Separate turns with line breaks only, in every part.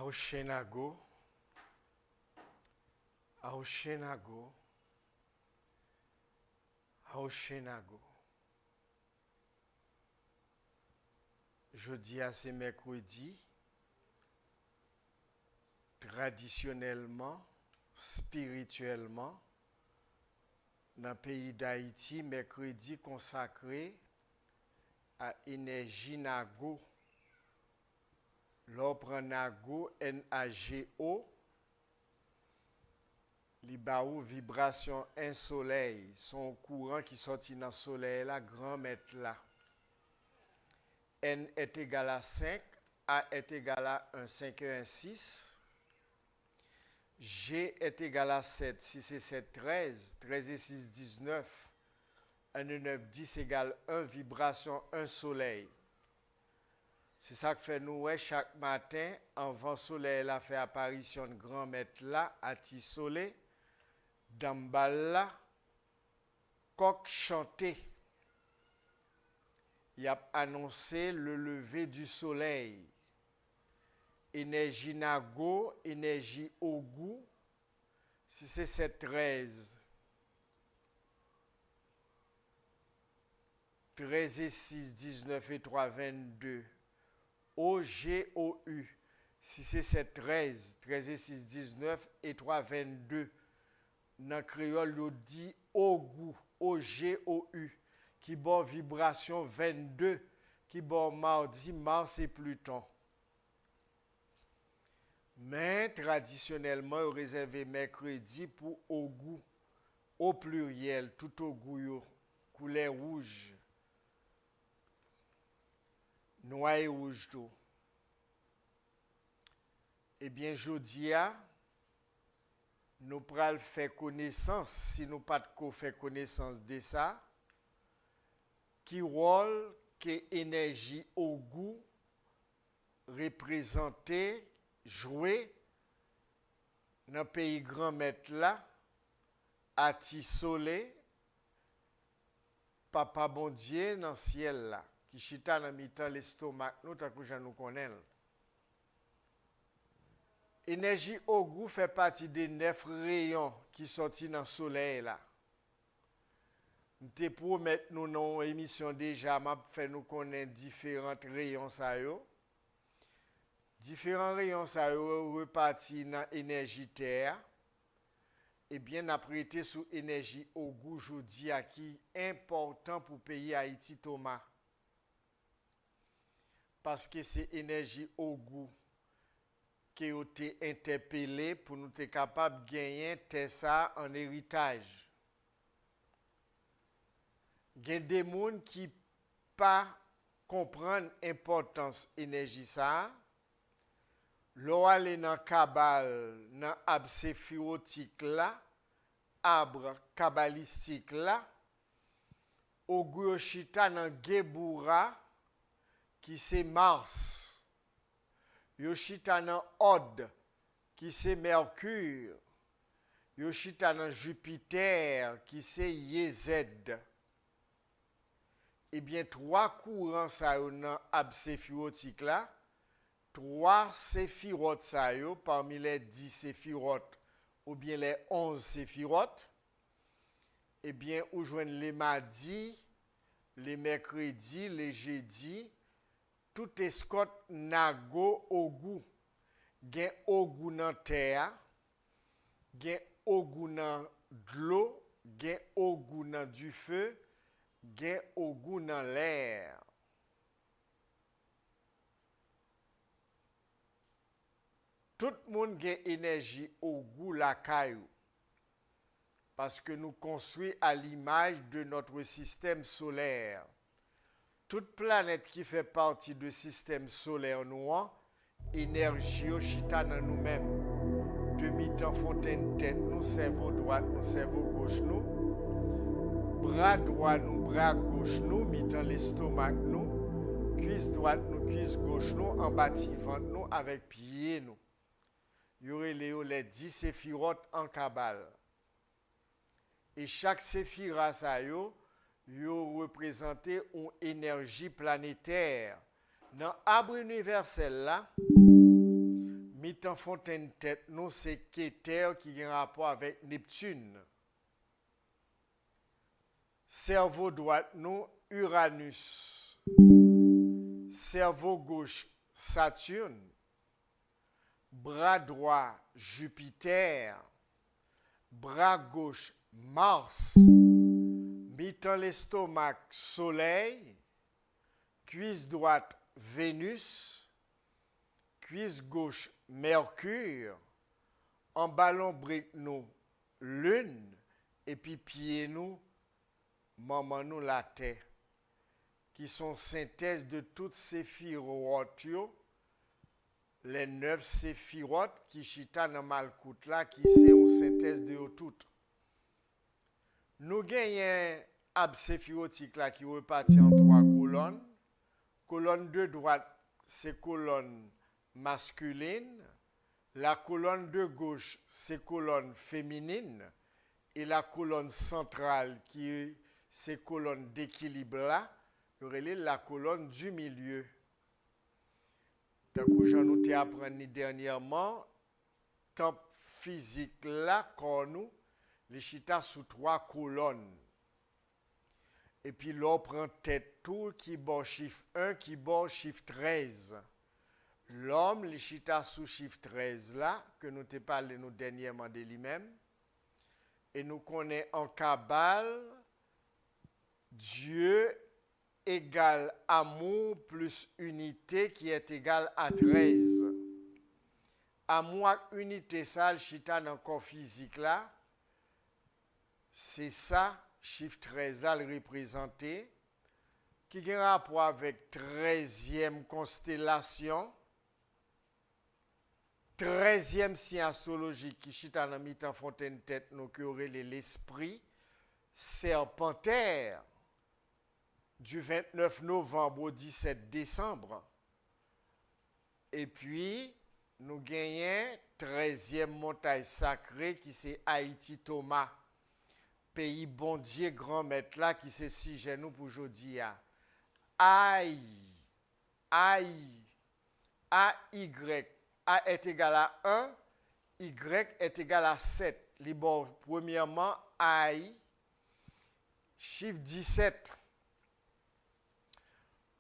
Aoshenago, Aoshenago, Aoshenago. Jeudi à ce mercredi, traditionnellement, spirituellement, dans le pays d'Haïti, mercredi consacré à énergie Nago. L'opre Nago, N-A-G-O, li ba ou vibration un soleil, son courant qui sortit dans le soleil là, grand mètre là. N est égal à 5, A est égal à 1, 5 et 1, 6. G est égal à 7, 6 et 7, 13, 13 et 6, 19. 1 et 9, 10 égale 1, vibration, un soleil. C'est ça que fait nous chaque matin, avant soleil la fait apparition de grand maître là, à Tissolé, Dambala, coq chanté. Il a annoncé le lever du soleil. Énergie Nago, énergie Ogu, si c'est 7, 13. 13 et 6, 19 et 3, 22. O-G-O-U. Si c'est 7, 13. 13 et 6, 19 et 3, 22. Dans créole, on dit Ogu. O-G-O-U. Qui bon vibration 22. Qui bon mardi, Mars et Pluton. Mais traditionnellement, on réserve mercredi pour Ogu. Au pluriel, tout Ogu, couleur rouge. Noir et rouge tout. Eh bien, jodi a, nous pral faire connaissance, si nous pas de faire connaissance de ça, qui rôle que énergie au goût représenter, jouer dans le pays grand maître là, à Tissolé, papa bon Dieu dans le ciel là. Qui chita dans mi-temps l'estomac, nous, tant que nous connaissons. Énergie au goût fait partie des 9 rayons qui sortent dans le soleil là. Nous te promettons nous dans l'émission déjà, m'a fait nous connaître différents rayons ça yo. Différents rayons ça yo repartis dans énergie terre. Et bien apprêté sous énergie au goût aujourd'hui qui est important pour le pays Haïti Thomas. Parce que c'est énergie au goût qui a été interpellée pour nous être capables de gagner ça en héritage. Il y a des gens qui ne pas comprendre l'importance de l'énergie. L'on aller dans le Kabbal, dans l'arbre séphirotique là, arbre kabbalistique là, au goût chita dans Gebura, qui c'est Mars. Yoshita nan Od, qui c'est Mercure. Yoshita nan Jupiter, qui c'est Yezed. Eh bien, 3 courants ça yo nan ab séphirotique là. 3 séphirotes ça yo, parmi les 10 séphirotes, ou bien les 11 séphirotes. Eh bien, ou joignent les mardis, les mercredis, les jeudis, tout escot Nago Ogu. Gen Ogu nan terre, gen Ogu nan d'eau, gen Ogu nan du feu, gen Ogu nan l'air. Tout le monde gen énergie Ogu la caillou. Parce que nous construisons à l'image de notre système solaire. Toute planète qui fait partie du système solaire noir, énergie au chita dans nous-mêmes. Demi-temps fontaine tête, nous cerveau droit, nous cerveau gauche nous. Bras droit nous, bras gauche nous, mi-temps l'estomac nous. Cuisse droite nous, cuisse gauche nous, en bâti ventre nous avec pied nous. Il y aurait les 10 séphirotes en Kabbale. Et chaque séphira ça yo représenté une énergie planétaire. Dans l'arbre universel là, mi-temps fontaine tête, nous, c'est Kéter qui a un rapport avec Neptune. Cerveau droit, nous, Uranus. Cerveau gauche, Saturne. Bras droit, Jupiter. Bras gauche, Mars. Mi-temps l'estomac, Soleil. Cuisse droite, Vénus. Cuisse gauche, Mercure. En ballon brique, nous, Lune. Et puis pied, nous, maman, nous, la terre. Qui sont synthèse de toutes ces séphirotes, les 9 séphirotes qui chita dans Malkout là, qui c'est une synthèse de toutes. Nous gagnons un arbre séphirotique là qui repartit en 3 colonnes. Colonne de droite, c'est colonne masculine. La colonne de gauche, c'est colonne féminine. Et la colonne centrale, qui est ces colonnes d'équilibre là, la colonne du milieu. D'un coup, j'en ai appris dernièrement, temps physique là, quand nous, les chita sous 3 colonnes. Et puis là, on prend tête tout qui bon chiffre 1, qui bon chiffre 13. L'homme, les chita sous chiffre 13 là, que nous t'ai parlé nous dernièrement de lui-même. Et nous connaissons en Kabbale, Dieu égale amour plus unité qui est égal à 13. Amour et unité, ça, le chita dans le corps physique là, c'est ça, chiffre 13 là, le représenté, qui a un rapport avec 13e constellation, 13e scientologie qui chita dans mi-temps fontaine tête, nous qui aurait l'esprit serpentaire. Du 29 novembre au 17 décembre. Et puis, nous gagnons 13e montagne sacrée qui c'est Haïti Thomas. Pays bon Dieu grand maître là qui c'est si genou pour aujourd'hui. Aïe, aïe, A-Y. A est égal à 1, Y est égal à 7. Les bords, premièrement, aïe, chiffre 17.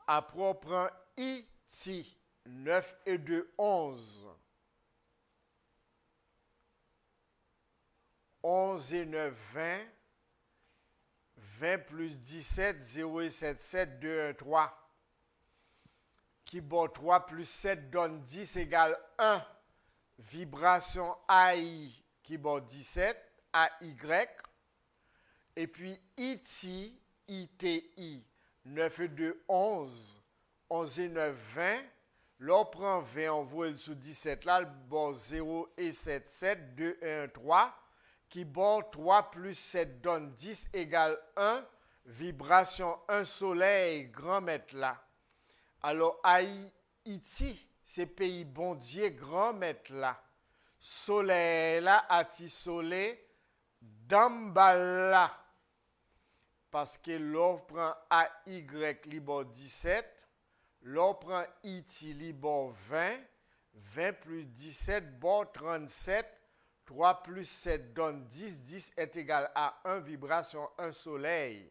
Après, on prend Iti, 9 et 2, 11. 11 et 9, 20. 20 plus 17, 0 et 7, 7, 2, 1, 3. Qui bon 3 plus 7 donne 10 égale 1. Vibration AI qui bon 17, AY. Et puis Iti, ITI. 9 et 2, 11. 11 et 9, 20. Là, on prend 20, on voit sous 17 là, bon 0 et 7, 7, 2 et 1, 3. Qui bon 3 plus 7 donne 10 égale 1. Vibration 1 soleil, grand maître là. Alors, Haïti, c'est pays bon Dieu, grand maître là. Soleil là, Ati soleil, Dambala. Parce que l'on prend AY libre 17, l'on prend IT libre 20, 20 plus 17 bon 37, 3 plus 7 donne 10, 10 est égal à 1, vibration 1 soleil.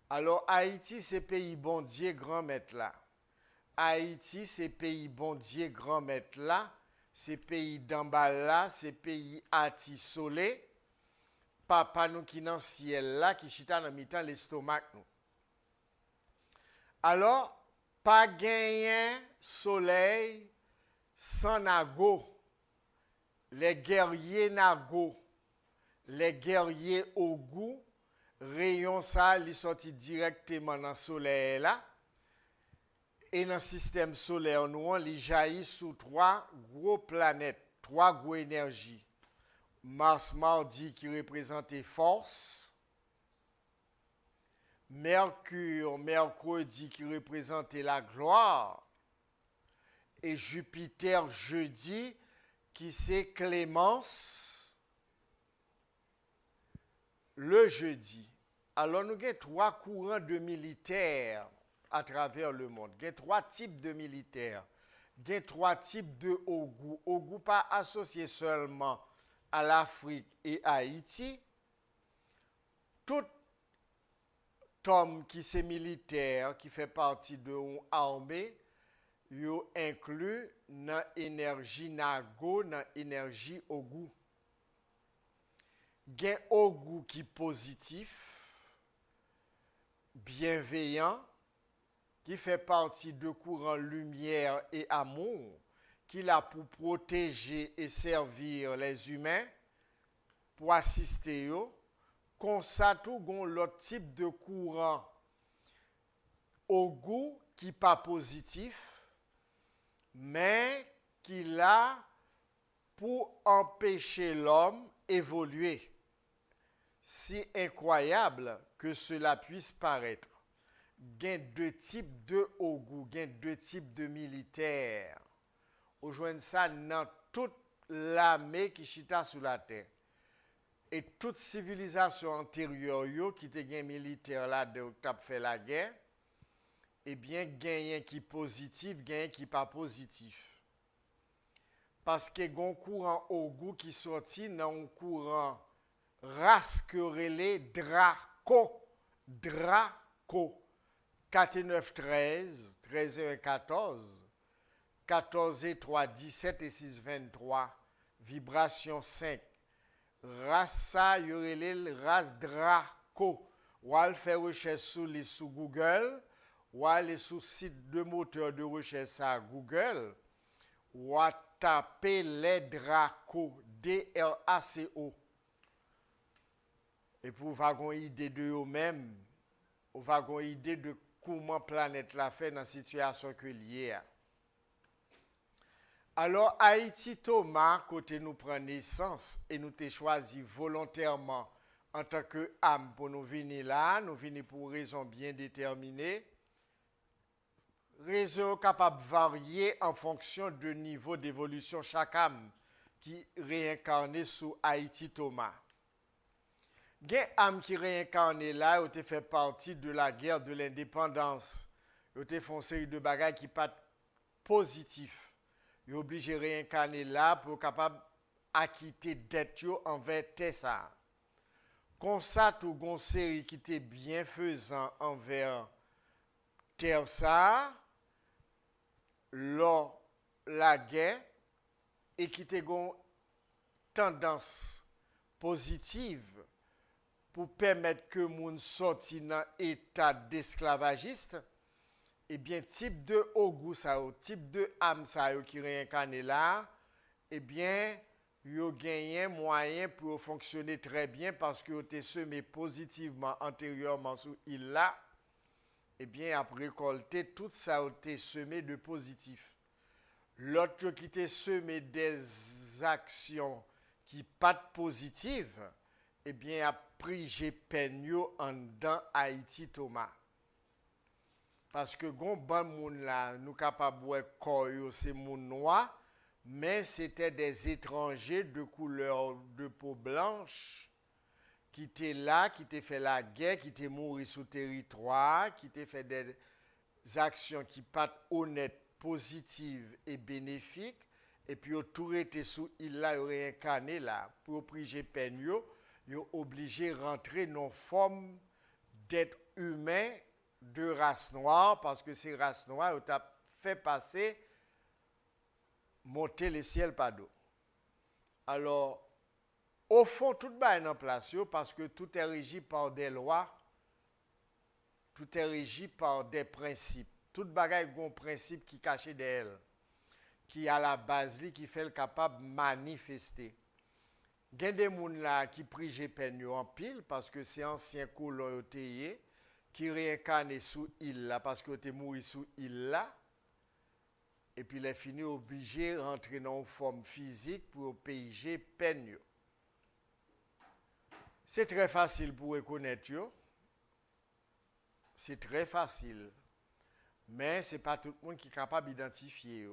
Alors Haïti c'est pays bon Dieu grand maître là. Haïti c'est pays bon Dieu grand maître là, c'est pays d'Ambala, c'est pays Ati soleil. Papa nous qui dans le ciel là, qui chita dans mi-temps l'estomac nous. Alors, pas gagner soleil sans nago. Les guerriers nago, les guerriers au goût, rayon ça, ils sortent directement dans le soleil là. Et dans le système solaire, nous, ils jaillissent sous 3 gros planètes, 3 gros énergies. Mars mardi qui représentait force, Mercure mercredi qui représentait la gloire, et Jupiter jeudi qui c'est clémence le jeudi. Alors nous avons 3 courants de militaires à travers le monde. Il y a 3 types de militaires. Il y a trois types de Ogou. Ogou pas associé seulement à l'Afrique et à Haïti. Tout homme qui est militaire, qui fait partie de l'armée, yo inclus dans l'énergie Nago, dans l'énergie Ogou. Il y a Ogou qui est positif, bienveillant, qui fait partie de courant lumière et amour, qui l'a pour protéger et servir les humains, pour assister eux. Comme ça, tout l'autre type de courant Ogou qui n'est pas positif, mais qui l'a pour empêcher l'homme d'évoluer. Si incroyable que cela puisse paraître. Il y a deux types de Ogou, il y a deux types de militaires. On joint ça dans toute l'armée qui chita sur la terre. Et toute civilisation antérieure qui était un militaire là de qui a fait la guerre, eh bien gagnent qui positif, gagnent qui pas positif. Parce que gon courant Ogou qui sorti dans un courant race que relais Draco 49 13 13 et 14 14 et 3 17 et 6 23 vibration 5 race ça y relais race Draco ou al faire recherche sur Google ou aller sur site de moteur de recherche à Google ou à taper les Draco DRACO et pour avoir une idée de eux-mêmes, on va avoir une idée de comment la planète l'a fait dans la situation que liée. Alors, Haïti Thomas, côté nous prend naissance et nous t'ai choisi volontairement en tant que âme pour nous venir là, nous venir pour raison bien déterminée. Raison capable de varier en fonction du niveau d'évolution chaque âme qui réincarnée sous Haïti Thomas. Il y a âme qui réincarnée là, qui ont fait partie de la guerre de l'indépendance. Ils ont fait une série de bagages qui ne sont pas positifs. Ils sont obligés de réincarner là pour être capable d'acquitter dette envers Tessa. Comme ça, tout une série qui était bienfaisant envers Tessa, lors la guerre, et qui était une tendance positive pour permettre que moun sorti dans état d'esclavagiste, eh bien type de Ogou ça type de âme ça qui réincarne là, eh bien yo gagné moyen pour fonctionner très bien parce que yo été semé positivement antérieurement sur île là, eh bien a récolté tout ça a été semé de positif. L'autre qui était semé des actions qui pas positives, eh bien a pris peine en dans Haïti Thomas. Parce que gon bon moun là, nous capable ouais corps c'est moun noir, mais c'était des étrangers de couleur de peau blanche qui étaient là, qui étaient fait la guerre, qui étaient morts sous territoire, qui étaient fait des actions qui pas honnêtes, positives et bénéfiques, et puis autour était sous il là réincarné là pour priger peine yo obligé de rentrer dans une forme d'être humain de race noire parce que ces races noires ont fait passer monter le ciel par d'eau. Alors, au fond, tout est en place parce que tout est régi par des lois, tout est régi par des principes. Tout bagaille a un principe qui cache d'elle, qui à la base qui fait le capable de manifester. Il y a des gens là qui prient peine en pile parce que c'est ancien colon qui réincarné sous île là parce que tu mort sous île là et puis les fini obligé de rentrer dans une forme physique pour payer peine. C'est très facile pour reconnaître c'est très facile mais c'est pas tout le monde qui est capable d'identifier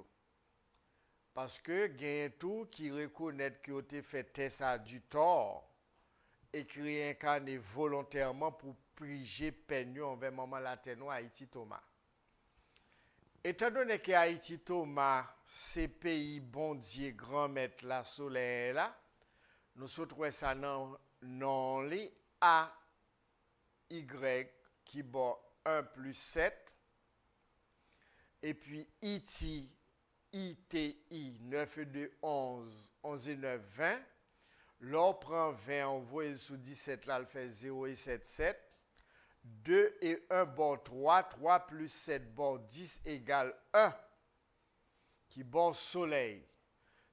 parce que gagne tout qui reconnaît que tu fait ça du tort et qui réincarne volontairement pour priger peine envers maman latino Haïti Thomas. Étant donné que Haïti Thomas, c'est pays bon Dieu, grand maître la soleil là, nous trouvons ça dans les A, Y qui bon 1 plus 7, et puis ITI, 9 et 2, 11, 11 et 9, 20. L'on prend 20, on voit sous 17, là, elle fait 0 et 7, 7. 2 et 1, bon 3. 3 plus 7, bon 10 égale 1. Qui bon soleil.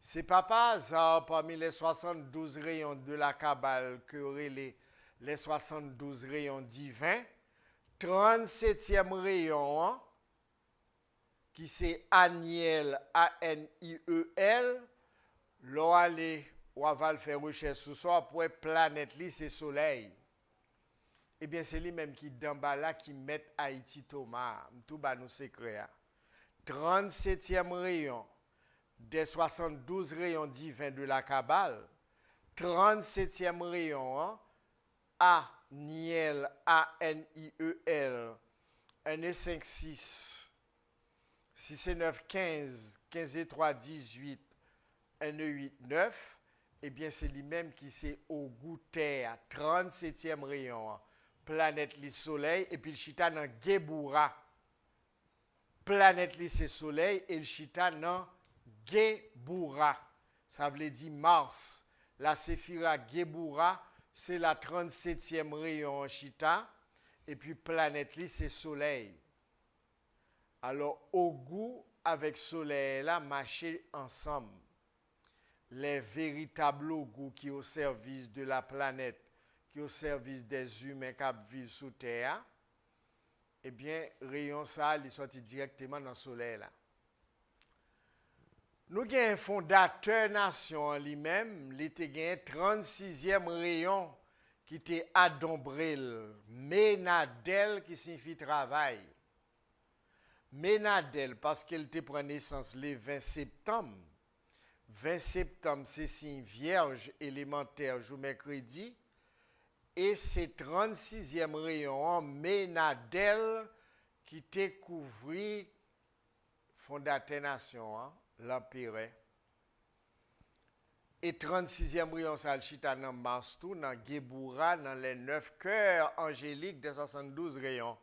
C'est pas par hasard parmi les 72 rayons de la Kabbale que les 72 rayons divins. 37e rayon, hein, qui c'est Aniel, A-N-I-E-L. L'on allait, on va le faire recherche ce soir pour planète, c'est soleil. Eh bien, c'est lui-même qui d'en bas là qui met Haïti Thomas. Tout bas nous secret. 37e rayon des 72 rayons divins de la Kabbale. 37e rayon, hein, Aniel, A-N-I-E-L. 1 et 5, 6. 6 et 9, 15. 15 et 3, 18. 1 et 8, 9. Eh bien, c'est lui-même qui c'est au goût terre. 37e rayon, hein. Planète li soleil et puis le chita dans Geboura. Planète li c'est soleil et le chita dans Geboura. Ça veut dire Mars. La séphira Geboura, c'est la 37e rayon en chita et puis planète li c'est soleil. Alors au goût avec soleil là marcher ensemble. Les véritables goûts qui au service de la planète, qui au service des humains qui vivent sous terre, eh bien, rayon ça, il est sorti directement dans le soleil là. Nous avons un fondateur nation lui-même, il était 36e rayon qui était Adombril, Ménadel qui signifie travail. Ménadel parce qu'elle était pris naissance le 20 septembre. 20 septembre, c'est signe vierge élémentaire, jour mercredi. Et c'est 36e rayon, Ménadel, qui te couvrit fondateur nation, hein, l'empire. Et 36e rayon, ça le chita dans Marstou, dans Geboura, dans les 9 cœurs angéliques des 72 rayons.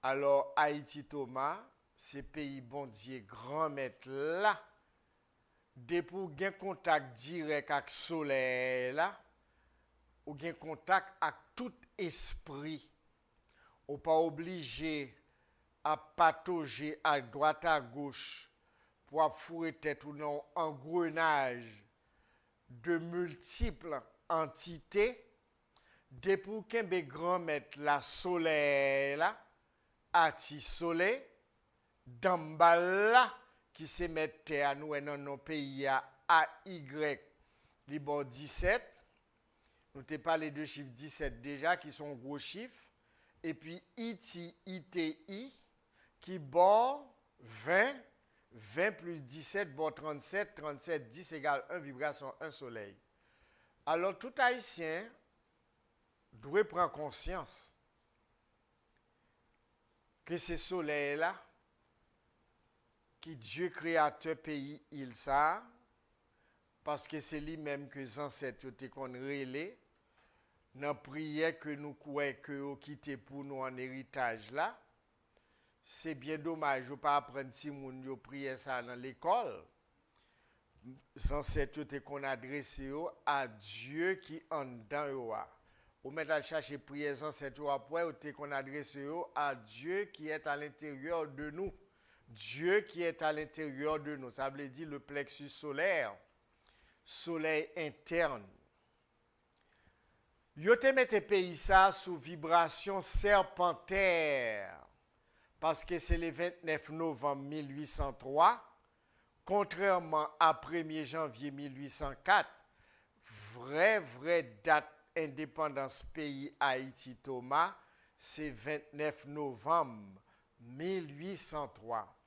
Alors, Haïti Thomas, c'est pays bon Dieu, grand maître là, dès pour gagner contact direct avec le soleil là, ou gen contact avec tout esprit. Ou pas obligé à patauger à droite à gauche pour fourrer tête ou non engrenage de multiples entités. Dès pour qu'un grand maître la soleil là, ati soleil, d'ambala qui se mette à nous et dans nos pays à AY, libre 17. Nous t'ai parlé de chiffre 17 déjà, qui sont gros chiffres. Et puis ITI, qui bon 20, 20 plus 17, bon 37, 37, 10 égale 1 vibration, 1 soleil. Alors tout haïtien doit prendre conscience que ce soleil-là, qui Dieu créateur pays, il ça, parce que c'est lui-même que les ancêtres ont relé, dans prière que nous croyons que vous quittez pour nous en héritage là. C'est bien dommage de ne pas apprendre si moun yo prier ça dans l'école. Les ancêtres qu'on adressé à Dieu qui en dedans yo. Ou maintenant chercher prier les ancêtres après qu'on adresse à Dieu qui est à l'intérieur de nous. Dieu qui est à l'intérieur de nous, ça veut dire le plexus solaire, soleil interne. Yo te mette pays ça sous vibration serpentaire parce que c'est le 29 novembre 1803, contrairement à 1er janvier 1804, vraie date indépendance pays Haïti Thomas, c'est 29 novembre 1803.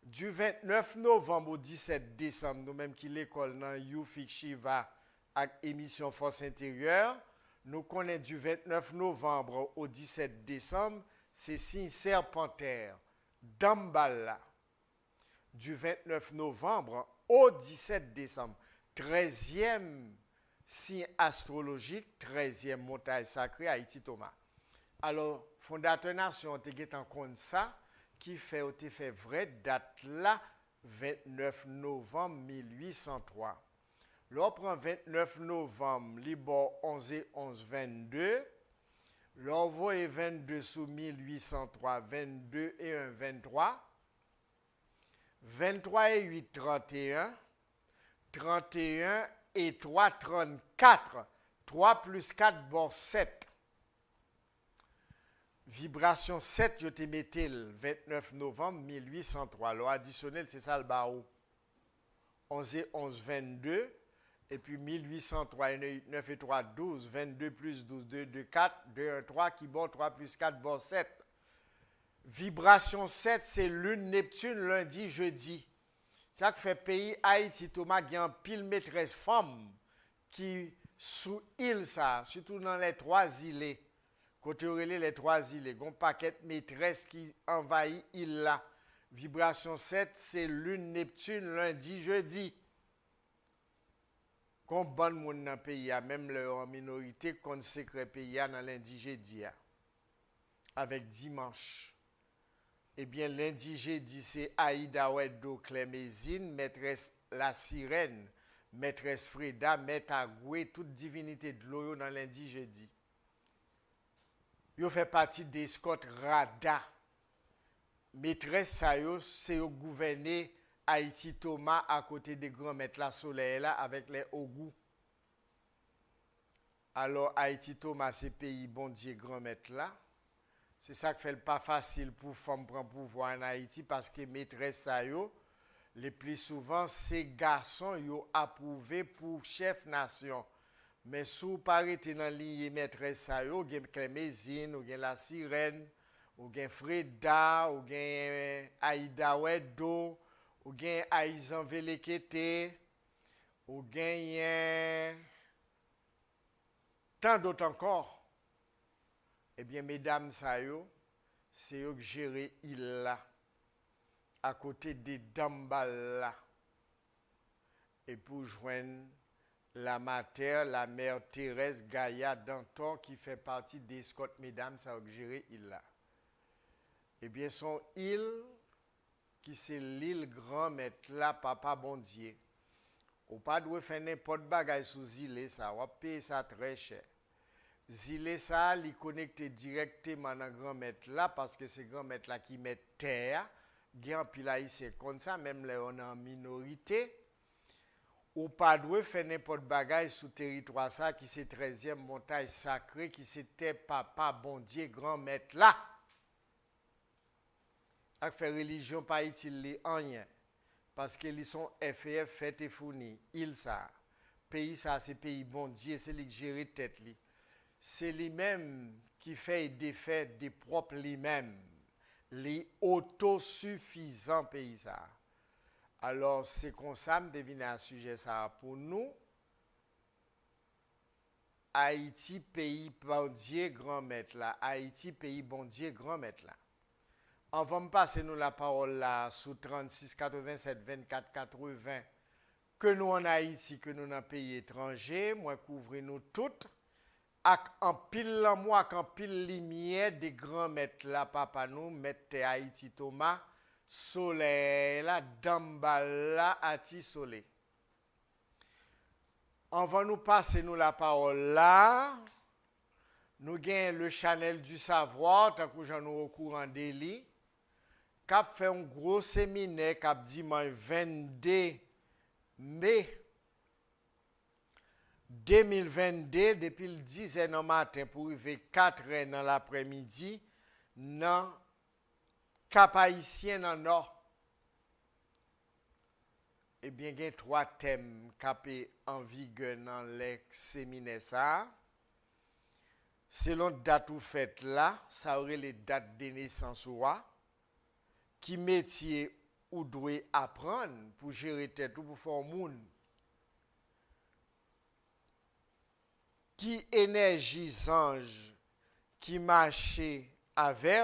Du 29 novembre au 17 décembre, nous-mêmes qui l'école dans Youfik Shiva avec émission Force intérieure, nous connaissons du 29 novembre au 17 décembre, c'est signe serpentaire. Damballa, du 29 novembre au 17 décembre. 13e signe astrologique, 13e montagne sacrée, Haïti Thomas. Alors, fondateur nation, te get en compte ça, qui fait vrai date là, 29 novembre 1803. L'on prend 29 novembre, libre 11 et 11, 22. L'on voit 22 sous 1803, 22 et 1, 23. 23 et 8, 31. 31 et 3, 34. 3 plus 4, bon 7. Vibration 7, je te mettais le 29 novembre 1803. L'eau additionnel, c'est ça le barreau. 11 et 11, 22. Et puis 1803, 9 et 3, 12. 22 plus 12, 2, 2, 4. 2, 1, 3, qui bon 3 plus 4, bon 7. Vibration 7, c'est lune, Neptune, lundi, jeudi. Ça fait pays Haïti, Thomas, il y a un pile maîtresse femme qui sous île ça, surtout dans les 3 îles. Côté les 3 îles, il y a un paquet maîtresse qui envahit île là. Vibration 7, c'est lune, Neptune, lundi, jeudi. Qu'on bon monde dans le pays, même en minorité, consacré pays dans lundi, jeudi. Avec dimanche. Eh bien, lundi, jeudi, c'est Aïda Weddo Clémésine, maîtresse la sirène, maîtresse Freda, maître Agoué, toute divinité de l'eau dans lundi, jeudi. Yo fait partie des Scott Rada. Maîtresse ça yo, c'est yo gouverner Haïti Thomas à côté des grands maîtres la soleil là avec les Ogou. Alors Haïti Thomas c'est pays bon Dieu grand maître là. C'est ça qui fait pas facile pour femme prendre pouvoir en Haïti parce que maîtresse ça yo, les plus souvent ces garçons yo approuvé pour chef nation. Mais si vous parlez dans ligne maîtresse ça yo, gen Clémésine, ou gen la sirène, ou gen Freda, ou gen Aïda Weddo, ou gen Aïzan Velekete, ou gen tant d'autres encore. Eh bien, mesdames, ça yo, c'est eux qui gèrent île là, à côté des Dambal là. Et pour joindre la mère Thérèse Gaïa Danton, qui fait partie des Scott, mesdames, ça eux qui gèrent île là. Eh bien, son île, qui c'est l'île grand maître là, papa bon Dieu. Ou pas de faire n'importe bagaille sous île ça, on paye ça très cher. Zile ça, li connecté directement dans grand maître là parce que c'est grand maître là qui met terre, gen pile c'est comme ça même là on est en minorité. Ou pas doit faire n'importe bagaille sous territoire ça qui c'est 13e montagne sacrée qui c'était papa bon Dieu grand maître là. A fait religion pas utile rien parce que ils sont FF fait et fourni, il ça. Pays ça c'est pays bon Dieu, c'est lui qui gère tête li. C'est lui-même qui fait des faits des propres lui-même, les autosuffisants pays ça. Alors c'est comme ça me devine un sujet ça pour nous. Haïti pays bon Dieu grand maître là, Haïti pays bon Dieu grand maître là. On va me passer nous la parole là sous 36 87 24 80 que nous en Haïti que nous dans pays étranger, moi couvrir nous toutes. Ak en pile la moi, ak en pile lumière des grands maîtres là, papa nous, maître Haïti Thomas, soleil là, Dambal là, Ati soleil. On va nous passer nous la parole là. Nous gagnons le Chanel du savoir, tant que j'en ai au courant d'Eli. Cap fait un gros séminaire, cap dimanche 22 mai. 2022, depuis le 10h du matin pour arriver 4h dans l'après-midi, dans Cap Haïtien dans le nord. Eh bien, il y a 3 thèmes qui sont en vigueur dans les séminaires. Selon la date ou fête là, ça aurait les dates de naissance ou qui métier ou doit apprendre pour gérer tête ou pour faire un monde. Qui énergie ange qui marchait avec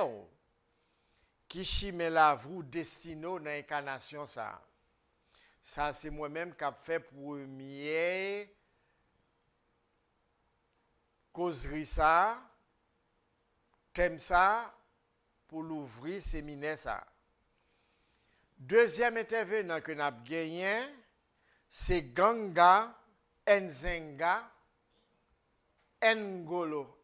qui chimé la vous destino dans l'incarnation ça. Ça c'est moi-même qui a fait premier causerie ça, thème ça pour l'ouvrir séminaire ça. Deuxième intervenant que nous avons gagné, c'est Ganga Nzenga Ngolo.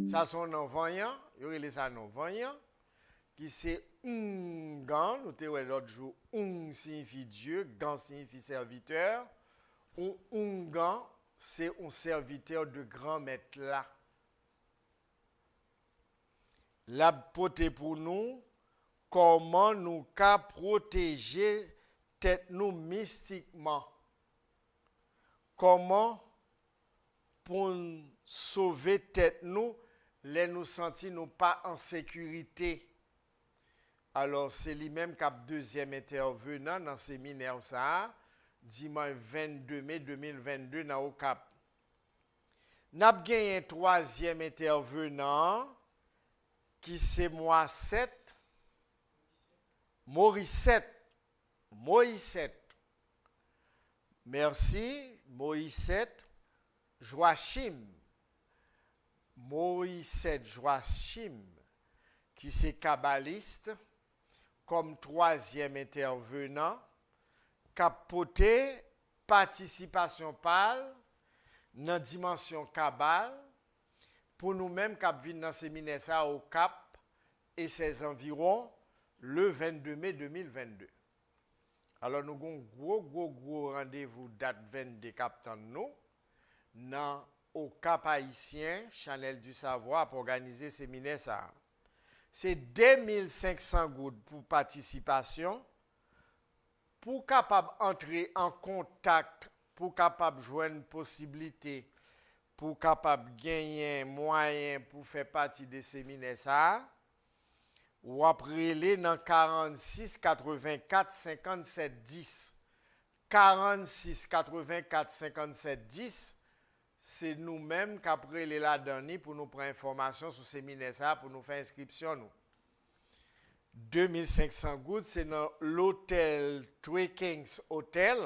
Ça sont nos voyants, il y a ça nos voyants, qui c'est Ngan, nous avons l'autre jour, signifie Dieu, Gan signifie serviteur, ou Ngan, c'est un serviteur de grand maître là. La poté pour nous, comment nous ca protéger tête nous mystiquement. Comment pour sauver tête nous, les nous sentir nous pas en sécurité. Alors c'est lui-même qui a deuxième intervenant dans le séminaire ça, dimanche 22 mai 2022 dans au Cap. N'a gagné un troisième intervenant qui c'est Morissette. Merci, Morissette Joachim. Morissette Joachim, qui c'est kabbaliste, comme troisième intervenant, capoté participation pâle dans la dimension Kabbal, pour nous-mêmes qui vivons dans le séminaire ça au Cap et ses environs le 22 mai 2022. Alors nous avons un gros rendez-vous date 22 captant nous dans au Cap haïtien, Chanel du Savoir pour organiser séminaire ça. C'est 2500 gouttes pour participation pour capable entrer en contact, pour capable joindre possibilité, pour capable gagner moyen pour faire partie des séminaires ça. Ou après les dans 46 84 57 10 46 84 57 10 c'est nous-mêmes qui après les là-dedans pour nous prendre information sur ce séminaire ça pour nous faire inscription nous. 2500 gouttes c'est dans l'hôtel Three Kings Hotel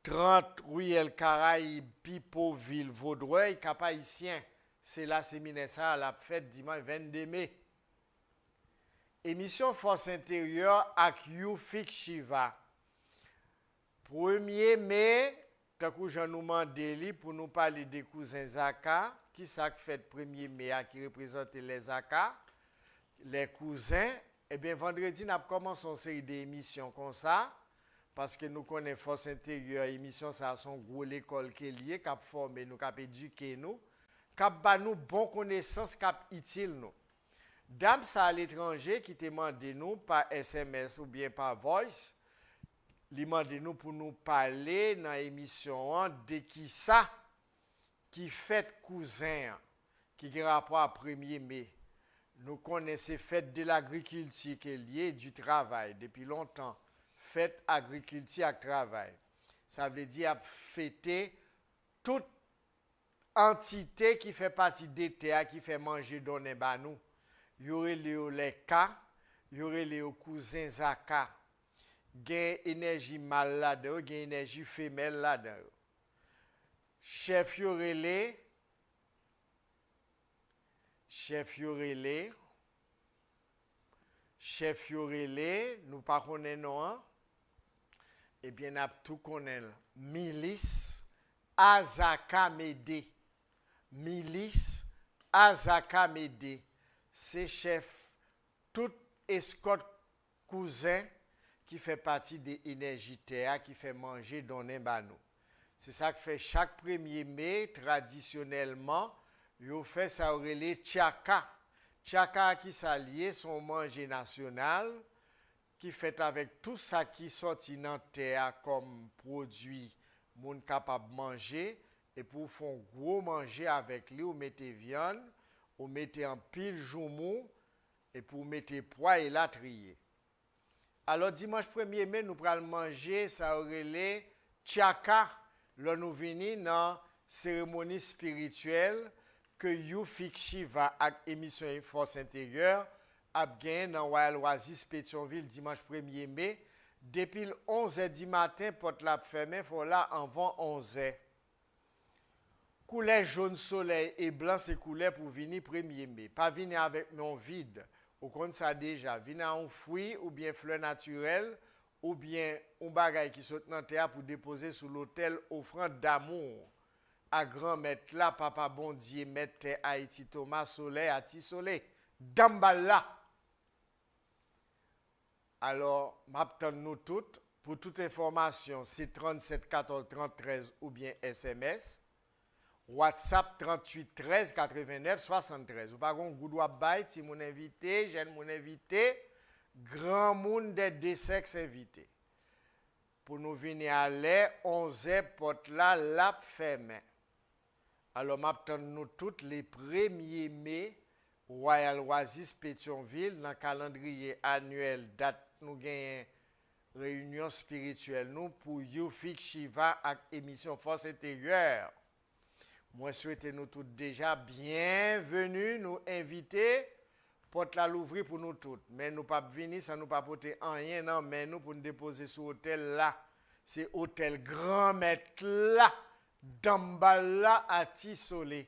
30 rue El Caraïbe Pipoville Vaudreuil Cap Haïtien. C'est là séminaire ça à la fête dimanche 22 mai. Émission Force intérieure avec Youfik Shiva. 1er mai, tant que je nous demande pour nous parler des cousins Zaka, qui ça fait 1er mai qui représente les Zaka, les cousins. Eh bien, vendredi, nous avons commencé une série d'émissions comme ça, parce que nous connaissons Force intérieure, émission ça son gros l'école qui est liée, qui a formé nous, qui a éduqué nous, qui a nous bonne connaissance, qui a utile nous. Dame ça à l'étranger qui te demande nous par SMS ou bien par voice, li demande nous pour nous parler dans l'émission de qui ça qui fête cousin qui a rapport à 1er mai. Nous connaissons fête de l'agriculture qui est liée du travail depuis longtemps. Fête agriculture et travail. Ça veut dire fêter toute entité qui fait partie des terres qui fait manger donner ba nous. Il y aurait les cas, il y aurait les cousins Zaka. Gain énergie mâle là-dedans, gain énergie femelle là-dedans. Chef Yorele, nous pas connaissons, eh bien, nous tout connaissons. Milice Azaka Mede. C'est chef tout escorte cousin qui fait partie des énergies terre qui fait manger donner banou. C'est ça que fait chaque 1er mai traditionnellement, yo fait ça relé tchaka. Tchaka qui s'allie son manger national qui fait avec tout ça qui sorti dans terre comme produit moun capable manger et pour faire gros manger avec lui ou mettez viande ou mettez en pile joumou et pour mettre poids et la trier. Alors dimanche 1er mai nous pral manger ça relé tchaka là nous venons dans cérémonie spirituelle que Youfik Shiva avec émission Force intérieure a gagné dans Royal Oasis Pétionville dimanche 1er mai. Depuis le 11h du matin, porte la fermée, il faut là avant 11h. Couleur jaune soleil et blanc, c'est couleur pour venir 1er mai. Pas venir avec non vide. Au compte ça déjà. Venir en fruit ou bien fleurs naturelles ou bien un bagage qui saute dans terre pour déposer sous l'autel offrande d'amour. À grand maître là, papa bon Dieu, maître Haïti Thomas Soleil, à Soleil. Dambala. Alors, m'attends nous toutes. Pour toute information, c'est 37 14 30 13 ou bien SMS. WhatsApp 38 13 89 73. Ou par contre, vous doit bailler si mon invité, jeune mon invité, grand monde des deux sexes invités. Pour nous venir à l'air, 11h porte là, la fermée. Alors, m'attends nous toutes les 1er mai, Royal Oasis Pétionville, dans le calendrier annuel, date nous gagnons réunion spirituelle nous pour Yufik Shiva avec émission Force intérieure. Moi souhaite nous tous déjà bienvenue, nous inviter, porte la l'ouvrir pour nous toutes. Mais nous pas venir sans nous pas porter rien non, mais nous pour nous déposer sur hôtel là. C'est hôtel Grand Maître là, Dambala à Tissolé.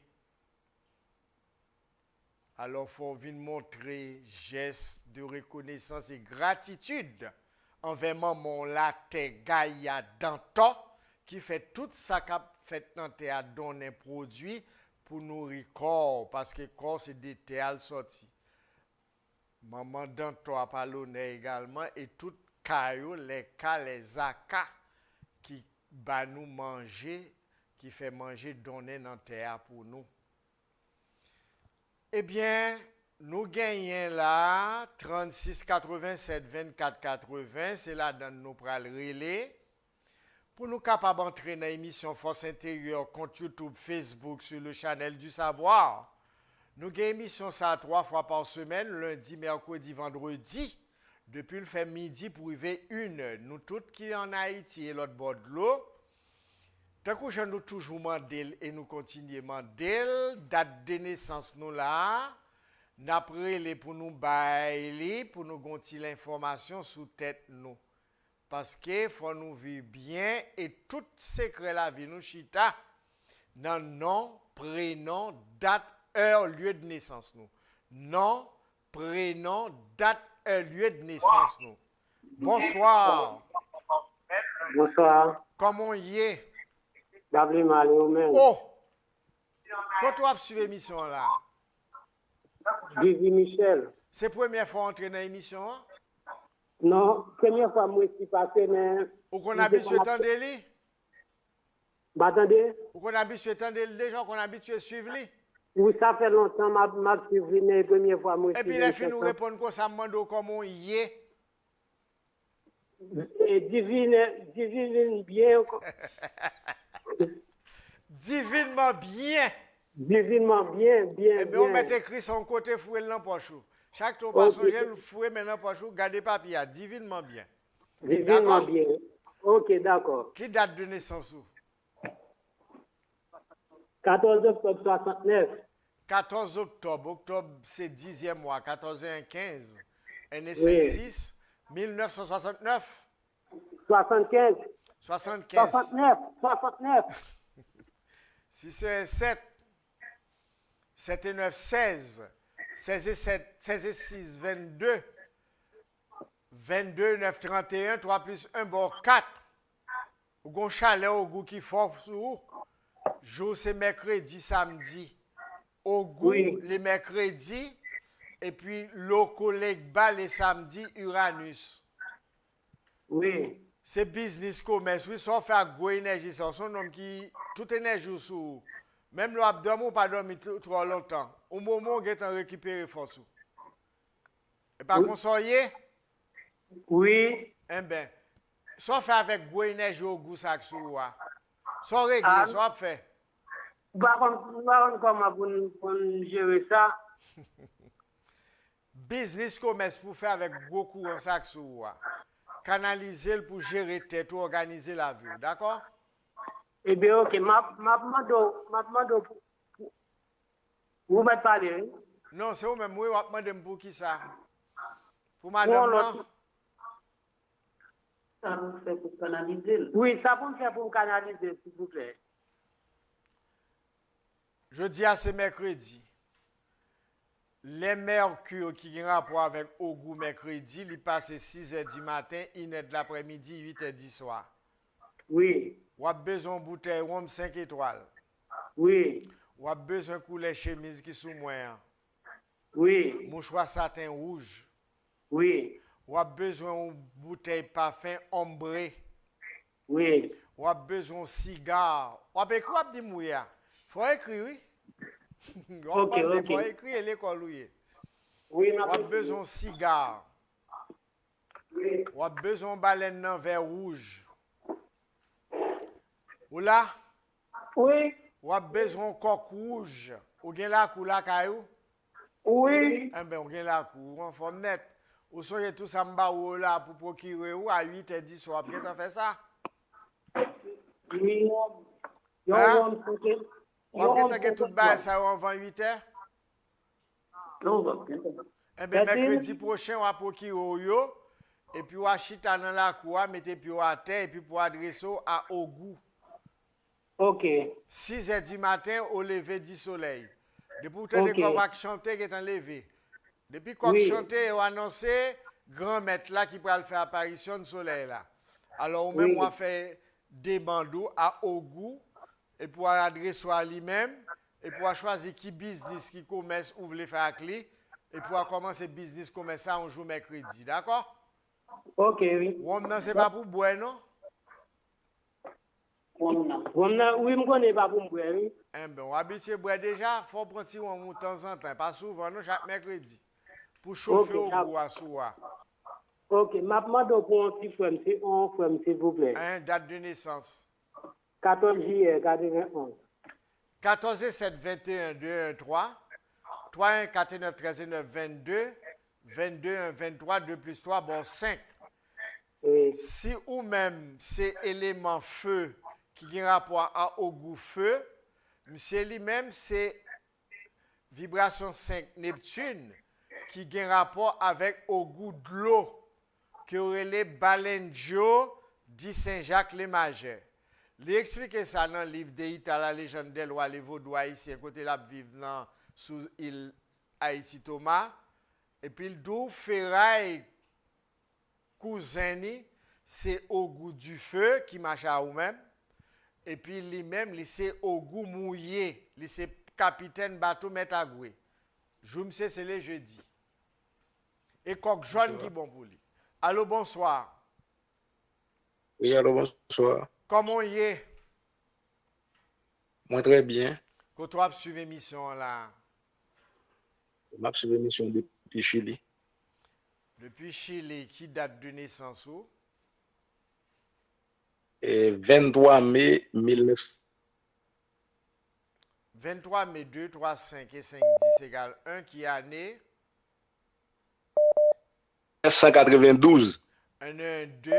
Alors, il faut venir montrer geste de reconnaissance et gratitude envers maman Latte Gaïa Danton qui fait tout ça qu'a fait dans le théâtre donner produit pour nourrir corps parce que corps c'est des théâtres sortis. Maman Danton a parlé également et tout caillou, les cas, les acas qui va nous manger, qui fait manger donner dans le théâtre pour nous. Eh bien, nous gagnons là 36 87 24 80, c'est là dans nos pral relais. Pour nous capables d'entrer dans l'émission Force intérieure compte YouTube, Facebook sur le channel du savoir. Nous gagnons émission ça 3 fois par semaine, lundi, mercredi, vendredi. Depuis le fait midi pour arriver 1h. Nous toutes qui en Haïti et l'autre bord de l'eau. Tant que je nous toujours mandel et nous continuons mandel, date de naissance nous là, n'après les pour nous bailler, pour nous gonti l'information sous tête nous. Parce que faut nous vivre bien et tout secret la vie nous chita dans nom, prénom, date, heure, lieu de naissance nous. Nom, prénom, date, heure, lieu de naissance nous. Bonsoir.
Bonsoir.
Comment y est?
Oh!
Quand tu as suivi l'émission là?
Vivi Michel.
C'est la première fois entrer dans l'émission?
Non, première fois moi je suis passé, mais...
Ou qu'on habitué à entendre lui?
Attendez?
Ou qu'on habitué à entendre déjà, qu'on habitué à suivre lui?
Oui, ça fait longtemps, je suis venu la première fois. Moi,
et puis les filles nous répondent qu'on ça demande comment il est.
Divine bien.
Divinement bien.
Divinement bien, bien.
Eh bien, on met écrit son côté fouet dans poche. Chaque tour passe, on fouet maintenant poche, gardez papier, divinement bien.
Divinement bien. Ok, d'accord.
Qui date de naissance ou?
14 octobre 69.
14 octobre. Octobre, c'est 10e mois. 14 et 15. N 56, 1969.
75.
75.
69.
6 et 7. 7 et 9, 16. 16 et 7, 16 et 6, 22. 22, 9, 31. 3 plus 1, bon, 4. Ou gon chalet au goût qui fort sous. Jour c'est mercredi, samedi. Au goût, les mercredis. Et puis, le collègue bas les samedis, Uranus.
Oui.
C'est business, commerce. Oui, ça fait gros énergie. C'est son homme qui, toute énergie sous. Même le abdomen, pas dormi trop longtemps. Au moment où il est récupéré force. Et pas qu'on soyez?
Oui.
Eh bien, ça fait avec gros énergie au goût, ça sous. Ça réglé, ça fait.
Comment pour gérer ça?
Business commerce pour faire avec beaucoup en sac sous. Canaliser pour gérer tête ou organiser la vie. D'accord?
Eh bien, ok. Ma demande vous m'avez parlé.
Non, c'est vous-même. Moi, je demande pour qui ça? Pour madame,
l'autre.
non?
Ça nous fait pour canaliser.
Oui, ça pour me faire pour me canaliser, s'il vous plaît.
Je dis à ce mercredi. Les mercures qui ont rapport avec Ogou mercredi, ils passent 6 h du matin, 1 h de l'après-midi, 8 h du soir.
Oui,
Ou a besoin de bouteille rhum 5 étoiles.
oui,
Ou a besoin de couler chemise qui sont moins.
oui,
Mouchoir satin rouge.
oui,
Ou a besoin de bouteille parfum ombré.
oui.
Ou a besoin de cigare. Ou a besoin de mouya. Faut écrire, oui.
Ok, ok.
Faut écrire l'école, oui.
Oui,
Ou a besoin de cigare.
Oui,
Ou a besoin de baleine dans verre rouge. Ou là,
oui,
ou a besoin de coq rouge. Ou gen la kou la kayou.
oui.
Eh ben, ou gen la kou, on faut net. Ou soyez tous en bas ou là pour procurer ou à 8 h 10 soir. Bien, t'en fait ça?
Oui, yo,
Hein?
yo,
Ou a bien t'en tout bas ça ou avant 8 h?
Non, on va bien.
Eh bien,
C'est-à-dire?
mercredi prochain, on va procurer yo. Et puis, on va chita dans la cour, mettez puis à terre, et puis pour adresser à Ogou.
Ok,
6 h du matin au lever du soleil. Depuis que vous
ok.
avez chanté, qui est enlevé. Depuis qu'on
Oui.
chanté, on a annoncé grand maître là qui pourra faire apparition du soleil là. Alors,
Oui.
même, on fait des bandeaux à Ogou, et pour adresser à lui-même, et pour choisir qui business, qui commerce, ou voulez faire avec lui, et pour commencer business commerce un jour mercredi. D'accord?
Ok, oui.
Ou non, c'est pas pour boire, non?
On a.
Oui, je ne connais pas pour me boire, oui.
Eh bien, on habitué à boire déjà, il faut prendre petit de temps en temps, pas souvent, non, chaque mercredi. Pour chauffer
Ok,
au goût à soi.
Ok, ma demande pour un petit frère, s'il vous plaît.
Hein, date de naissance.
14 juillet 91.
14 7 21 2 1 3. 3 1 4 9 13 9 22. 22 1 23 2 plus 3, bon 5.
Oui.
Si ou même c'est élément feu qui a rapport à au goût feu, monsieur lui-même c'est vibration 5 Neptune qui a rapport avec au goût de l'eau, qui aurait les baleines Joe dit Saint-Jacques les Majeurs. Il explique ça dans le livre d'Eïta, la légende des lois, les Vaudois ici, à côté là, vivant sous l'île Haïti Thomas. Et puis, le dou ferraille cousin, c'est au goût du feu qui marche à vous-même. Et puis, lui-même, c'est au goût mouillé. C'est capitaine bateau Metagoué. Je me sais, c'est le jeudi. Et coq jaune qui est bon pour lui. Allô, bonsoir.
Oui, alors bonsoir.
Comment y est?
Moi, très bien.
Quand tu as suivi l'émission là?
Je m'ai suivi l'émission depuis Chili.
Depuis Chili, qui date de naissance ou?
Et 23 mai 1900.
23 mai 2, 3, 5 et 5, 10 égale 1 qui est né?
1992.
1, 1, 2,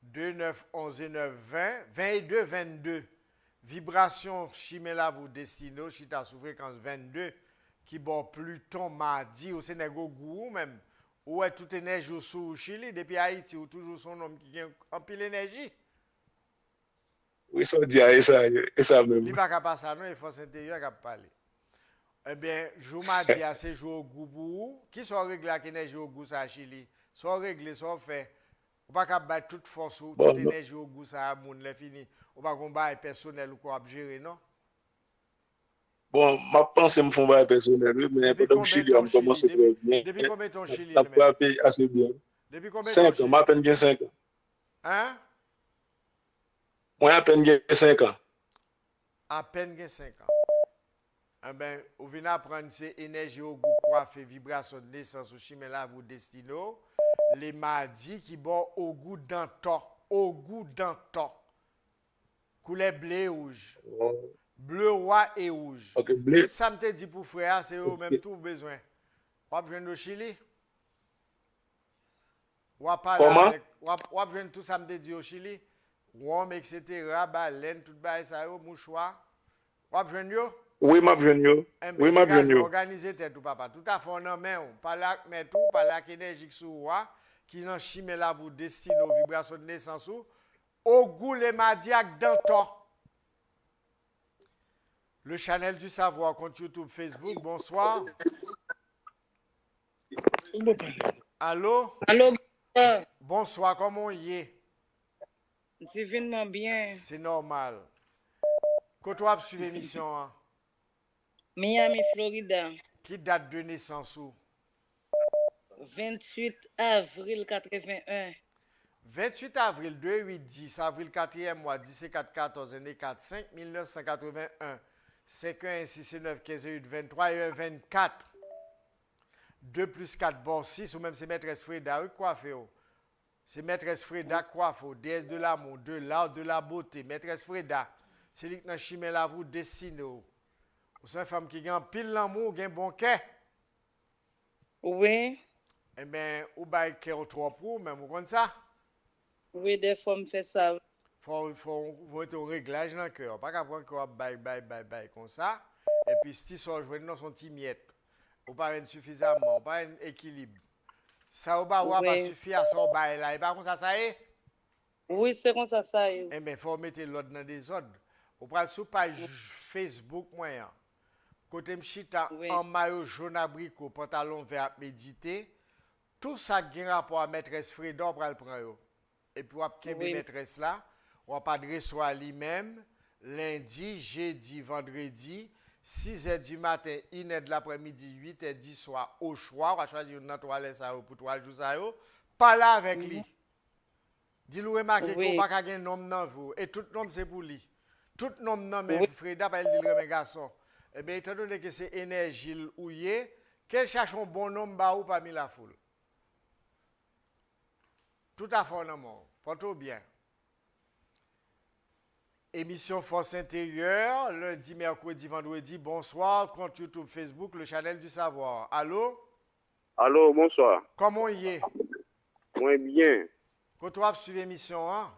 2, 9, 11 et 9, 20, 20 et 2, 22. Vibration chimela vous destino, chita sous fréquence 22, qui bon Pluton mardi au Sénégal goût même. Ou est toute énergie sous Chili, depuis Haïti, ou toujours son homme qui a en pile énergie.
Oui, ça dit, et ça
Il
même.
n'y a pas passer ça, non, il faut s'intérieur qui parler. Eh bien, je m'ai dit à ces jours au goût, qui sont réglés avec l'énergie au goût ça à Chili, sont réglés, sont faits. On ne peut pas battre toute force ou toute énergie au goût ça à moun, les fini. On ne peut pas combattre personnel ou quoi gérer, non?
Bon, ma pensée me font pas personnel, mais
Depuis
pendant
combien
que Chili,
de temps
on commence
Chili?
très bien.
Depuis combien de temps Chili,
Ça
le
peut
même?
appeler assez bien.
Depuis combien de temps
5 ans,
Chili?
moi à peine bien 5 ans.
Hein?
Moi à peine bien 5 ans.
À peine 5 ans. Eh bien, vous venez apprendre ces énergies au goût, coiffé, vibration de naissance, ou chimela, vous destino. Les mardis qui bon au goût d'un temps. Au goût d'un temps. Couleur bleu rouge. Bleu, roi et rouge.
Ok, bleu.
Tout ça me te dit pour frère, c'est eux même tout besoin. Ou besoin au Chili? Ou parler
Comment?
avec. Ou besoin tout ça me te dit au Chili? Rhum, etc. Baleine, tout ça, mouchoir. Ou besoin yo?
Oui, m'a venu.
Eh
Oui,
bien,
m'a
dégage,
venu.
organiser tête ou papa. Tout à fait, on en met ou. Pas là, mais tout, pas là, qui énergique sous roi, qui n'en chimé là, vous destinez aux vibrations de naissance ou, au goût les madiaques d'antan. Le channel du savoir, compte YouTube, Facebook, bonsoir. Allô?
Allô, bonsoir.
Bonsoir, comment y est?
Divinement bien.
C'est normal. Quand tu as suivi l'émission, hein,
Miami, Florida.
qui date de naissance ou?
28 avril 81.
28 avril 2, 8, 10, avril 4e mois, 17, 4, 14, année 4, 5, 1981, 5, 1, 6, 9, 15, 8, 23 et 1, 24. 2 plus 4, bon 6, ou même c'est maîtresse Freda, oui, coiffé. C'est maîtresse Freda, coiffé, déesse de l'amour, de l'art, de la beauté. Maîtresse Freda, c'est lui qui n'a chimé la vous destiné. C'est une femme qui a pile l'amour, qui a un bon cœur.
Oui,
Eh bien, ou bail cœur trop pour, même, vous comprenez ça?
oui, des fois, me fait ça.
Faut mettre un réglage dans le cœur. Pas qu'à prendre quoi, bye, comme ça. Et puis, si tu jouer dans son petit miette, ou pas suffisamment, pas un équilibre. Ça, ou pas,
Oui.
pas suffire à son bail là. Et pas comme ça est.
Oui, c'est comme ça est.
Eh bien, il faut mettre l'ordre dans des ordres. Ou pas sur page Facebook, moyen. Côté m'chita,
Oui.
en maillot jaune abricot, pantalon vert méditer. Tout ça qui a rapport à maîtresse Fredo, pour le prendre. Et puis, on va
Oui.
maîtresse là. On va adresser à lui-même lundi, jeudi, vendredi, 6h du matin, 1h de l'après-midi, 8h du soir, au choix. On va choisir une toilette pour 3 jours. Ça, pas là avec lui. Dis-lui remarquer
Oui.
qu'on va pas gagner un nom dans vous. Et tout nom c'est pour lui. Tout nom non mais
Oui.
Freda, pas il dit le garçon. Eh bien, étant donné que c'est énergie ou yé, qu'elle cherche un bon nom bah ou parmi la foule. Tout à fait en amour. Porte bien. Émission Force intérieure, lundi, mercredi, vendredi. Bonsoir, compte YouTube, Facebook, le channel du savoir. Allô?
Allô, bonsoir.
Comment y est?
Moi bien.
Quand tu as suivi l'émission, hein?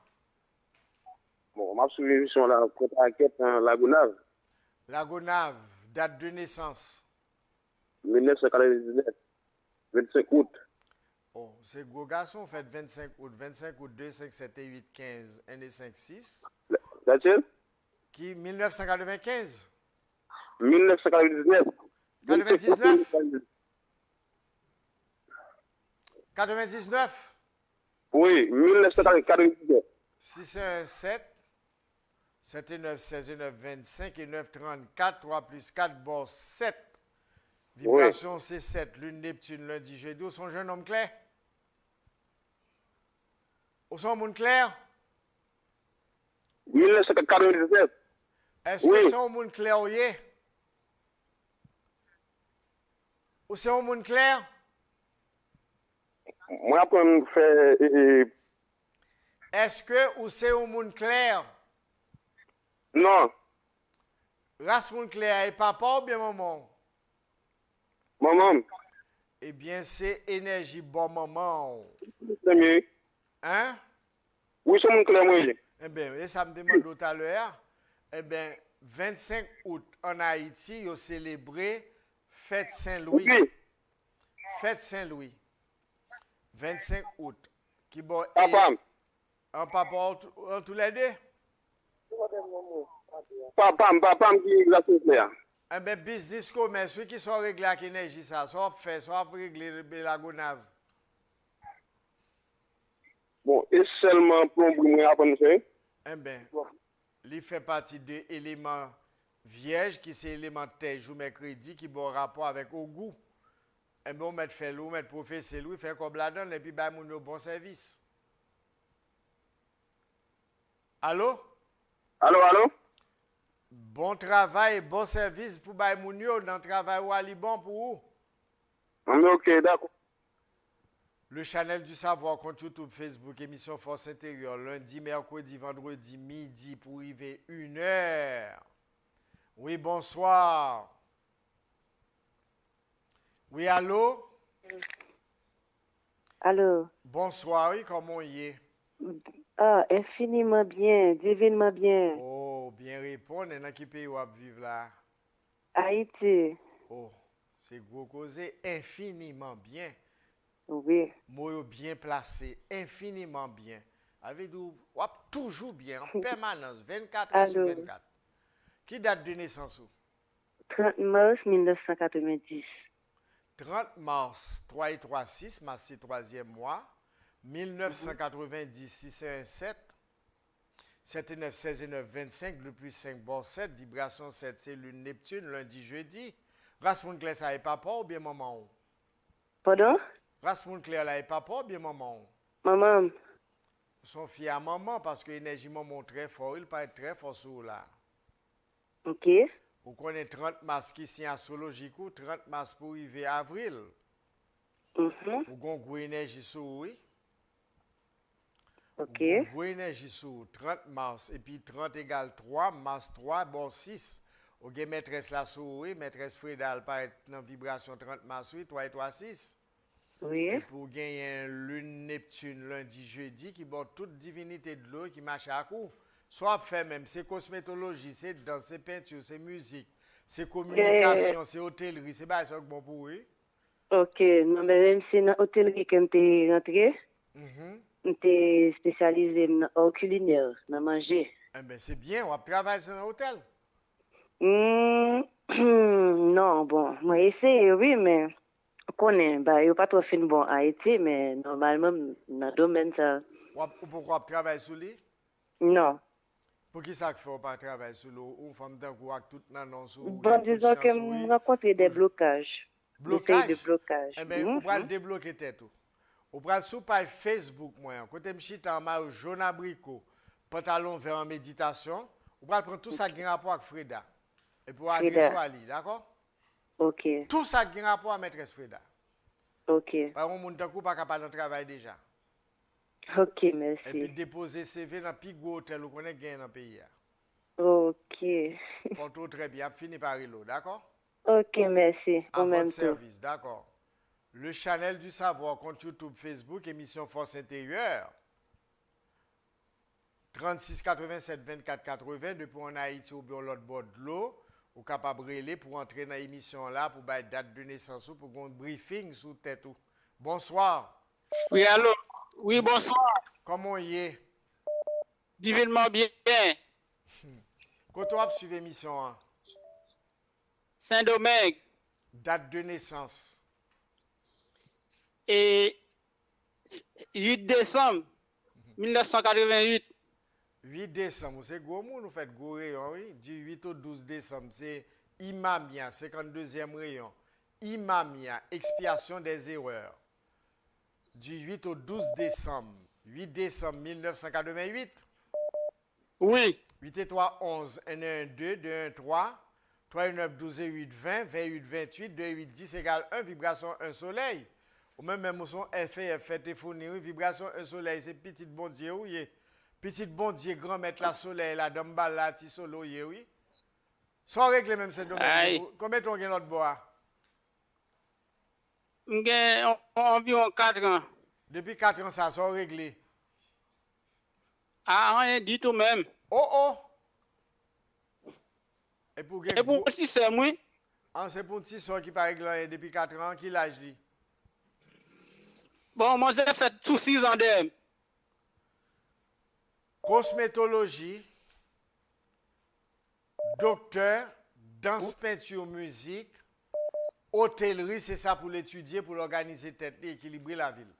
Bon, ma suivi l'émission là, contre la quête la Gonave,
La Gonave, date de naissance.
1999, 25 août.
Oh, c'est gros garçon, fait 25 août, 2, 5, 7, 8, 15, 1 et 5, 6.
C'est-à-dire
Qui, 1995?
1999.
99? 99?
Oui, 1999.
6, 1, 7. 7 et 9, 16 et 9, 25 et 9, 34. 3 plus 4, bon, 7. Vibration, c'est 7. Lune, Neptune, lundi, jeudi. Où sont jeune homme clair? Où sont monde clair?
1999.
Est-ce
Oui.
que c'est un monde clair ou yé? Ou c'est un monde clair?
Moi, après, je fais.
Est-ce que ou c'est un monde clair?
Non,
Race monde clair et papa ou bien maman?
maman,
Eh bien, c'est énergie bon maman.
c'est mieux.
Hein?
Oui, c'est mon clair, moi.
Eh bien, et ça me demande tout à l'heure. Eh bien, 25 août en Haïti, ils ont célébré Fête Saint-Louis.
Oui,
Fête Saint-Louis. 25 août. Qui bon,
papa,
un papa en tous les deux?
papa, qui est exactement clair.
Eh bien, business commerce, ceux qui sont réglés avec l'énergie, ça, sont fait, sont régler la gonave.
Bon, et seulement pour moi, après, faire.
Eh bien, il fait partie de l'élément vierge, qui c'est l'élément terre, jour mercredi, qui bon rapport avec au goût. Eh bien, on met fait l'eau, on met professeur Louis, fait comme la donne, et puis, bah, mon bon service. Allô?
Allô, allô?
Bon travail, bon service pour bah, mon dans le travail ou ali bon pour vous.
Ok, d'accord.
Le channel du savoir, compte YouTube, Facebook, émission Force intérieure, lundi, mercredi, vendredi, midi, pour arriver 1h. Oui, bonsoir. Oui, allô?
Allô?
Bonsoir, oui, comment y est?
Ah, infiniment bien, divinement bien.
Oh, bien répondre, dans qui pays vous vivre là?
Haïti.
Oh, c'est gros causé infiniment bien.
Oui.
Mot bien placé, infiniment bien. Avec nous, toujours bien, en permanence, 24 heures sur
Alors,
24. Qui date de naissance ou?
30 mars 1990.
30 mars, 3 et 3, 6, mars c'est troisième mois. 1990, 6 et 1, 7. 7 et 9, 16 et 9, 25. Le plus 5, bon 7. Vibration 7, c'est lune Neptune, lundi, jeudi. Race moun clair, ça est papa ou bien maman ou?
Pardon?
Race moun clair, là est papa ou bien maman ou?
Maman.
Son fiers à maman parce que l'énergie maman très fort, il peut être très fort sur là.
Ok.
Vous connaissez 30 mars qui est astrologique ou 30 mars pour arriver avril. Vous avez une grosse énergie sur oui.
Ok.
Une grosse énergie sur 30 mars et puis 30 égale 3, mars 3, bon 6. Vous avez maîtresse la sur oui, maîtresse Freda elle paraît dans vibration 30 mars oui, 3 et 3, 6.
Oui.
Et pour gagner un lune Neptune lundi, jeudi qui porte toute divinité de l'eau qui marche à coup. Soit fait même, c'est cosmétologie, c'est danse, c'est peinture, c'est musique, c'est communication, c'est hôtellerie, c'est pas ça que bon pour oui.
Ok. Non, mais même si dans l'hôtellerie que je rentré, je suis spécialisé en culinaire, dans manger.
Eh bien, c'est bien, on va travailler dans un hôtel.
Non, bon, moi essayer, oui, mais je connais, bah, il n'y a pas trop fin bon à Haïti, mais normalement, dans le domaine, ça,
Ou pourquoi on travaille sur lui?
non.
Pour qui ça fait pas travailler sur l'eau? Ou femme d'un coup avec tout nan sur
Bon, disons que je rencontre des blocages.
blocage.
Des blocages.
Eh bien, on va le débloquer tête. On va sur page Facebook, moi. Côté m'chita en maillot jaune abricot, pantalon vert en méditation. On va prendre tout ça qui a rapport avec Freda. Et pour aller sur Ali, d'accord?
Ok,
Tout ça qui a rapport avec maîtresse Freda.
ok.
Par contre, mon coup pas capable de travail déjà.
Ok,
Et puis
merci.
déposer CV dans le plus gros hôtel où on est gagné dans le pays.
Ok.
Porto très bien, fini par l'eau, d'accord?
Ok, merci.
À
En même
votre
temps.
service, d'accord. Le Channel du Savoir, compte YouTube, Facebook, émission Force Intérieure. 36 87 24 80, depuis en Haïti ou bien l'autre bord de l'eau. Ou capable de relayer pour entrer dans l'émission là, pour la date de naissance ou pour un briefing sous tête. Ou. Bonsoir.
Oui, allô? Oui, bonsoir.
Comment y est?
Divinement bien.
Quand on a suivi l'émission, hein?
Saint-Domingue.
Date de naissance.
Et 8 décembre 1988.
8 décembre, c'est gros monde, nous faites gros rayon, oui. Du 8 au 12 décembre, c'est Imamia, 52e rayon. Imamia, expiation des erreurs. Du 8 au 12 décembre. 8 décembre 1988.
Oui.
8 et 3, 11, 1 1, 2, 2 1, 3. 3 et 9, 12 et 8, 20. 28, 28, 2 et 8, 10 égale 1, vibration 1 soleil. Ou même son FF, téléphonie, vibration 1 soleil, c'est petit bon Dieu, oui. Petit bon Dieu, grand maître la soleil, la dame la ti solo, oui. Sans régler même ce domaine. Combien de temps gagne notre bois?
J'ai environ 4 ans.
Depuis 4 ans, ça sont réglé.
Ah, rien du tout même.
Oh oh! Et pour
un petit soeur, oui.
Ah, c'est pour un petit soeur qui pas réglé depuis 4 ans, qui l'âge dit?
Bon, moi j'ai fait tout 6 ans d'air.
Cosmétologie, docteur, danse, peinture, musique, hôtellerie, c'est ça pour l'étudier, pour l'organiser tête et équilibrer la ville.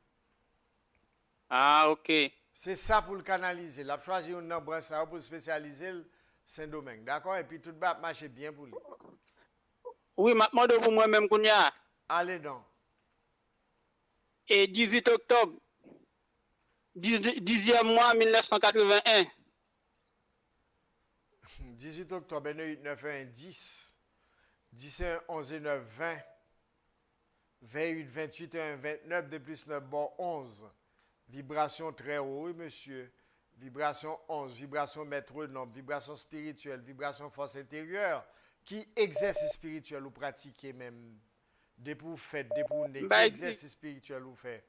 Ah, ok.
C'est ça pour le canaliser. La choisir un nombre ça pour spécialiser le Saint-Domingue, d'accord? Et puis tout va marcher bien pour lui.
Oui, maintenant pour moi-même qu'on y a.
Allez donc.
Et 18 octobre 10e mois 1981.
18 octobre 8 9 1 10. 10 1 11 9 20. 28 28 1 29 de plus 9 bon 11. Vibration très haut, oui, monsieur. Vibration 11, vibration métronome, vibration spirituelle, vibration force intérieure. Qui exercice spirituel ou pratiquez même? Des pour faites, des pour ne. Qui exercice spirituel ou fait?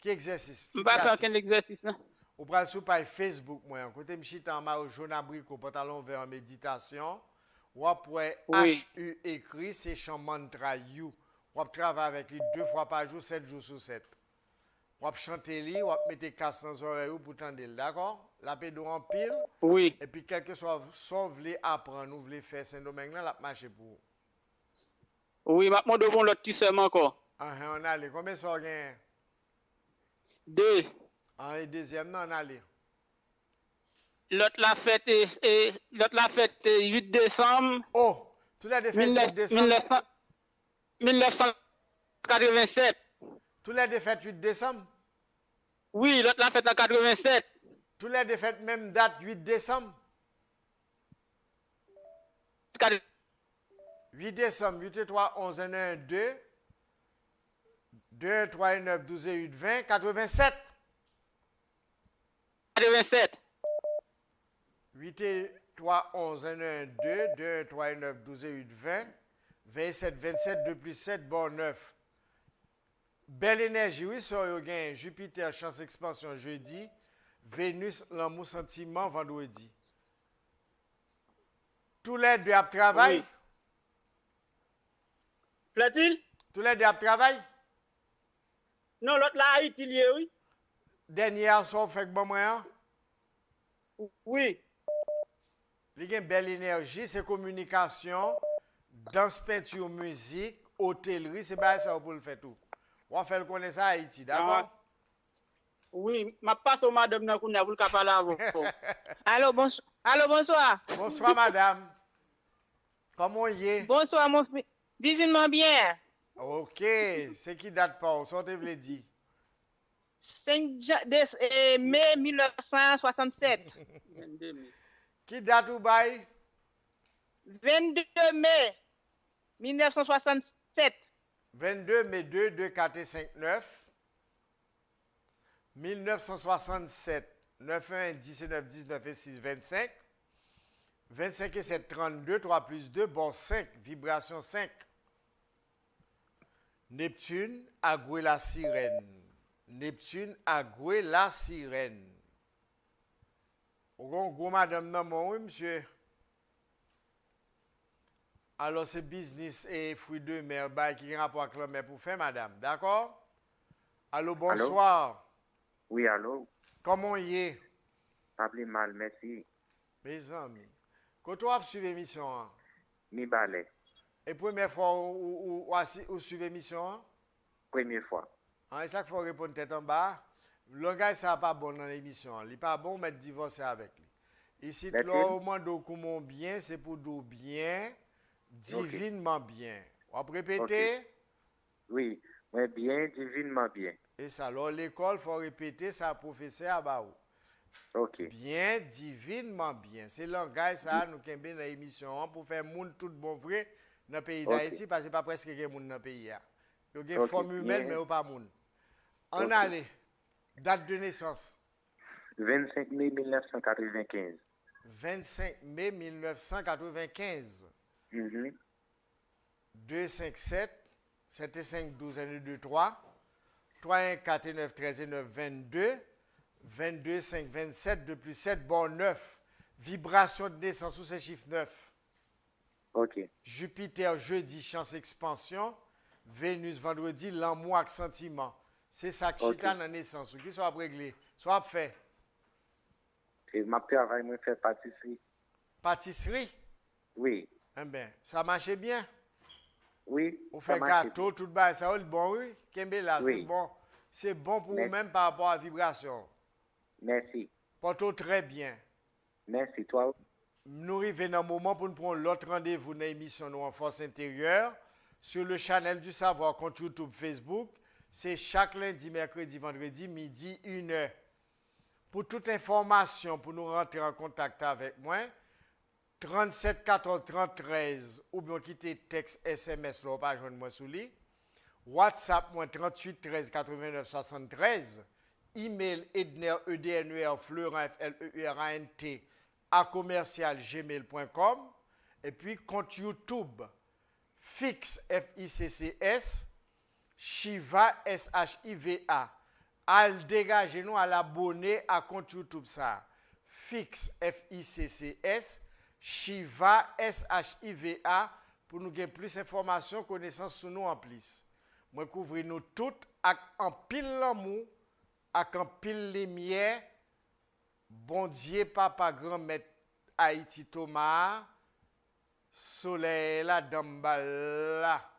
Qui exercice?
Je ne vais pas faire quel exercice là.
Ou pral sur page Facebook, moi. Côté m'chita en maillot jaune abricot, pantalon vert en méditation. Ou après
Oui.
HU écrit, c'est chant mantra you. Ou travailler avec lui 2 fois par jour, 7 jours sur 7. Ou chanter lui, ou mettre casse dans les oreilles pour tendre, d'accord? La pédo en pile.
Oui.
Et puis, quel que soit ce que vous voulez apprendre, vous voulez faire Saint-Domingue, la marche pour vous.
Oui, m'a demandé pour l'autre petit sème encore.
On a combien ça gagne?
2.
Et deuxième, non, on a allé.
L'autre la fête l'autre la fête 8 décembre
Oh, tu l'as défait 8 décembre?
1987.
Tu l'as défait 8 décembre?
Oui, l'autre la fête en 87.
Tu l'as défait même date 8 décembre? 8 décembre, 8 et 3, 11 et 1, 2. 2, 3 et 9, 12 et 8, 20, 87.
87.
8 et 3, 11 et 1, 2. 2, 3 et 9, 12 et 8, 20. 27, 27, 2 plus 7, bon 9. Belle énergie, oui, ça y gain. Jupiter, chance expansion jeudi. Vénus, l'amour sentiment vendredi. Tous les deux à travail.
Oui. Plaît-il?
Tous les deux à travail.
Non, l'autre là, Haïti, lié, oui.
Dernière soir, fait que bon moyen.
Oui.
Il y a une belle énergie, c'est communication, danse, peinture, musique, hôtellerie, c'est pas ça pour le faire tout. On va faire le connaître ça à Haïti, d'accord?
Oui, ma passe au madame nan kounya pour le parler avant. Allô, bonsoir. Allô, bonsoir.
Bonsoir, madame. Comment y est?
Bonsoir, mon fils. Divinement bien.
Ok, c'est qui date pas? Ça te veut dire?
5 mai 1967.
Qui date ou bail?
22 mai 1967.
22 mai 2, 2, 4 et 5, 9. 1967, 9, 1, 10 et 9, 19 et 6, 25. 25 et 7, 32, 3 plus 2, bon 5, vibration 5. Neptune, agoué la sirène. Neptune, agoué la sirène. Gros madame, non, oui, monsieur. Alors, c'est business et fruits de mer qui a rapport avec la mer pour faire, madame. D'accord? Allô, bonsoir.
Allô? Oui, allô?
Comment y est?
Pas plus mal, merci.
Mes amis. Quand tu as suivi l'émission,
Mi balai.
et première fois où suivez l'émission,
Première fois.
et ça qu'il faut répondre tête en bas. Le gars, ça n'est pas bon dans l'émission. Il n'est pas bon, mais divorcer avec lui. Ici, là, au moins, comment bien, c'est pour do bien, divinement bien. On va répéter?
Okay. Oui, mais bien, divinement bien.
Et ça, alors l'école, il faut répéter ça, professeur à bas.
Ok.
Bien, divinement bien. C'est le langage, ça, nous avons dans l'émission pour faire monde tout bon vrai dans le pays d'Haïti, parce que ce n'est pas presque quelqu'un dans le pays. Il y a une forme humaine, mais pas monde. On allait. Date de naissance?
25 mai 1995.
25 mai 1995. 2, 5, 7. 7 et 5, 12 et 2, 3. 3 et 1, 4 et 9, 13 et 9, 22. 22, 5, 27, 2 plus 7, bon 9. Vibration de naissance sous ces chiffres 9.
Ok.
Jupiter, jeudi, chance expansion. Vénus, vendredi, l'amour avec sentiment. C'est ça qui est dans la naissance. Qui soit réglé, soit fait.
Et ma travail, moi, fait pâtisserie.
Pâtisserie?
Oui.
Eh bien, ça marche bien.
Oui.
On fait gâteau, tout bas, ça va bon, oui. Kembela,
oui.
C'est bon. C'est bon pour vous-même par rapport à la vibration.
Merci.
Porto très bien.
Merci, toi.
Nous arrivons dans un moment pour nous prendre l'autre rendez-vous dans l'émission Nous en Force Intérieure sur le channel du savoir compte YouTube, Facebook. C'est chaque lundi, mercredi, vendredi, midi, 1h. Pour toute information, pour nous rentrer en contact avec moi, 37 14 30 13 ou bien quitter texte SMS, là, pas joindre moi sous lui. WhatsApp, moi, 38 13 89 73. Email, Edner, EDNER, Florent, FLEURANT, @gmail.com. Et puis, compte YouTube, Fix, FICCS, Shiva, SHIVA. Al dégager nous à l'abonner à compte YouTube ça. Fix, FICCS, Shiva, SHIVA, pour nous gagner plus d'informations, connaissances sur nous en plus. Moi, couvrir nous toutes avec un pile l'amour, avec un pile lumière. Bon Dieu, papa, grand-mère, Haïti Thomas, soleil là, d'ambal là.